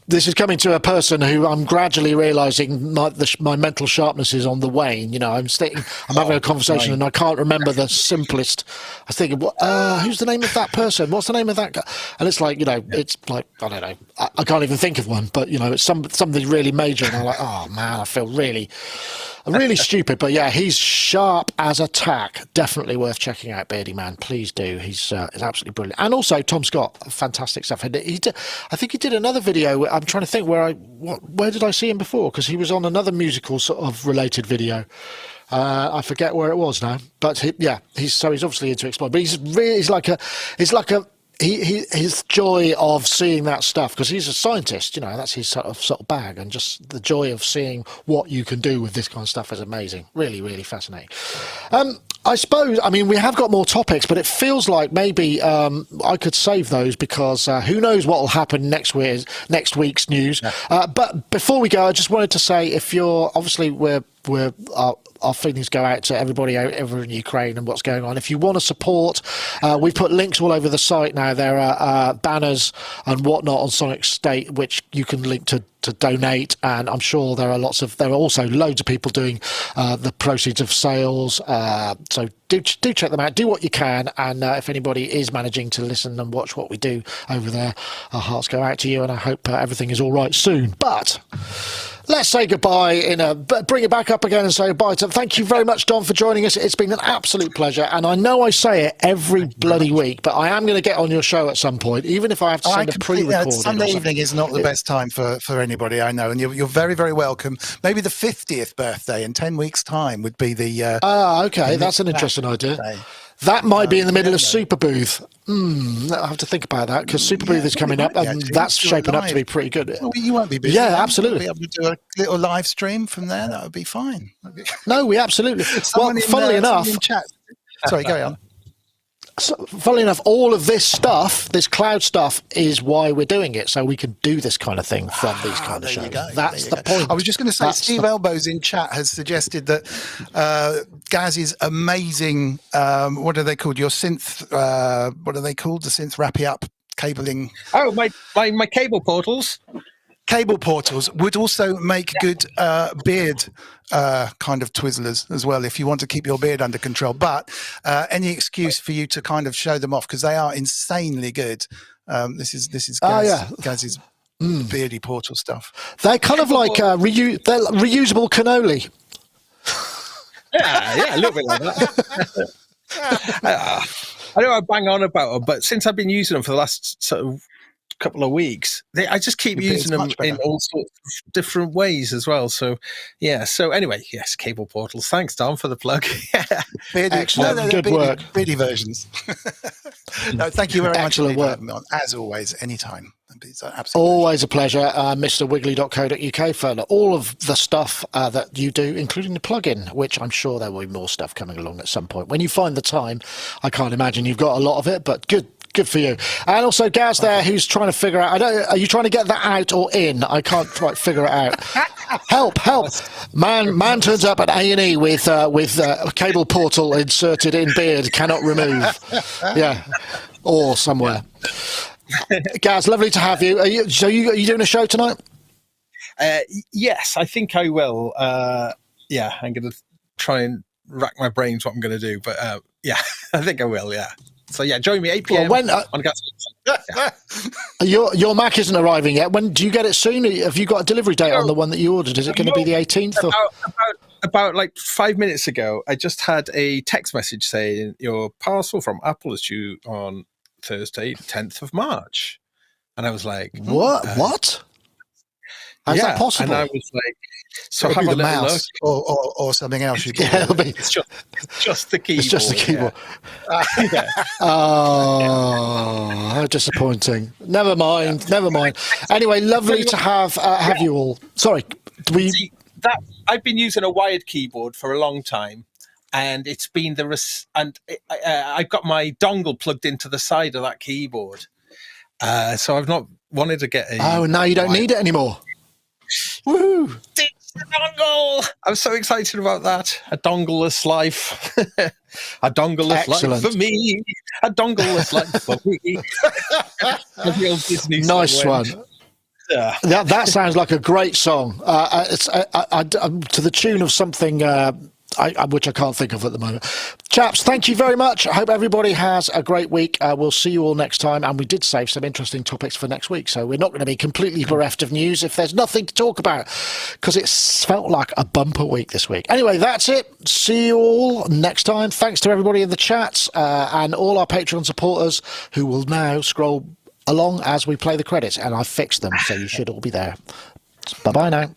this is coming to a person who I'm gradually realising my mental sharpness is on the wane. You know, I'm having a conversation and I can't remember the simplest. I was thinking, who's the name of that person? What's the name of that guy? And it's like, you know, it's like, I don't know, I can't even think of one, but, you know, it's something really major. And I'm like, oh, man, I feel really stupid. But yeah, he's sharp as a tack. Definitely worth checking out, Beardyman. Please do. He's absolutely brilliant. And also Tom Scott, fantastic stuff. And I think he did another video. I'm trying to think where did I see him before? Because he was on another musical sort of related video. I forget where it was now. But he's obviously into exploring. But his joy of seeing that stuff, because he's a scientist, you know, that's his sort of bag, and just the joy of seeing what you can do with this kind of stuff is amazing. Really, really fascinating. I suppose, I mean, we have got more topics, but it feels like maybe I could save those, because who knows what will happen next week's news. But before we go, I just wanted to say, if you're, obviously our feelings go out to everybody over in Ukraine and what's going on. If you want to support, we've put links all over the site now. There are banners and whatnot on Sonicstate, which you can link to donate. And I'm sure there are also loads of people doing the proceeds of sales. So do check them out. Do what you can. And if anybody is managing to listen and watch what we do over there, our hearts go out to you. And I hope everything is all right soon. But let's say goodbye bring it back up again and say goodbye to. Thank you very much, Don, for joining us. It's been an absolute pleasure, and I know I say it every bloody week, but I am going to get on your show at some point, even if I have to send a pre-recording. Sunday evening is not the best time for anybody I know, and you're very, very welcome. Maybe the 50th birthday in 10 weeks' time would be the. Okay, that's an interesting idea. That might be in the middle of Super Booth. I'll have to think about that, because Super Booth is coming up, and that's shaping up to be pretty good. Well, you won't be busy. Yeah, absolutely. You'll be able to do a little live stream from there. That would be fine. No, we absolutely. Well, funnily enough. Sorry, go on. So, funnily enough, all of this stuff, this cloud stuff, is why we're doing it, so we can do this kind of thing from these kind of shows. That's the point. I was just going to say, Steve Elbows in chat has suggested that Gaz's amazing, what are they called? Your synth, what are they called? The synth wrappy up cabling. Oh, my cable portals. Cable portals would also make good beard kind of Twizzlers as well, if you want to keep your beard under control. But any excuse for you to kind of show them off, because they are insanely good. This is Gaz's beardy portal stuff. They're kind of like they're reusable cannoli. Yeah, a little bit like that. I know I bang on about them, but since I've been using them for the last sort of couple of weeks, I just keep using them in all sorts of different ways as well. So yeah, so anyway, yes, cable portals. Thanks, Dom, for the plug. Excellent. Good work. Beardy versions. No, thank you very much. Excellent work. As always, anytime. It's always a pleasure, MrWiggly.co.uk, for all of the stuff that you do, including the plugin, which I'm sure there will be more stuff coming along at some point. When you find the time, I can't imagine you've got a lot of it, but good for you. And also Gaz there, who's trying to figure out, are you trying to get that out or in? I can't quite figure it out. Help. Man turns up at A&E with a cable portal inserted in beard, cannot remove. Yeah, or somewhere. Gaz, lovely to have you. Are you doing a show tonight? Yes, I think I will. I'm going to try and rack my brains what I'm going to do. But I think I will, yeah. So yeah, join me 8 p.m. on Gas. Your Mac isn't arriving yet. When do you get it soon? Have you got a delivery date on the one that you ordered? Is it going to be the 18th? About like 5 minutes ago, I just had a text message saying your parcel from Apple is due on Thursday, 10th of March. And I was like, what? How's that possible? And I was like, so have a little look. Or something else. It's just the keyboard. It's just the keyboard. Yeah. Oh, how disappointing. Never mind. Anyway, lovely to have you all. Sorry. I've been using a wired keyboard for a long time, and it's been I've got my dongle plugged into the side of that keyboard. So I've not wanted to get a... Oh, now you don't need it anymore. Woohoo! the dongle. I'm so excited about that. A dongleless life. A dongleless life for me. A dongleless life for me. A real Disney nice one. Yeah. That sounds like a great song. It's to the tune of something which I can't think of at the moment. Chaps, thank you very much. I hope everybody has a great week. We'll see you all next time. And we did save some interesting topics for next week, so we're not going to be completely bereft of news if there's nothing to talk about, because it's felt like a bumper week this week. Anyway, that's it. See you all next time. Thanks to everybody in the chats and all our Patreon supporters who will now scroll along as we play the credits, and I've fixed them, so you should all be there. Bye-bye now.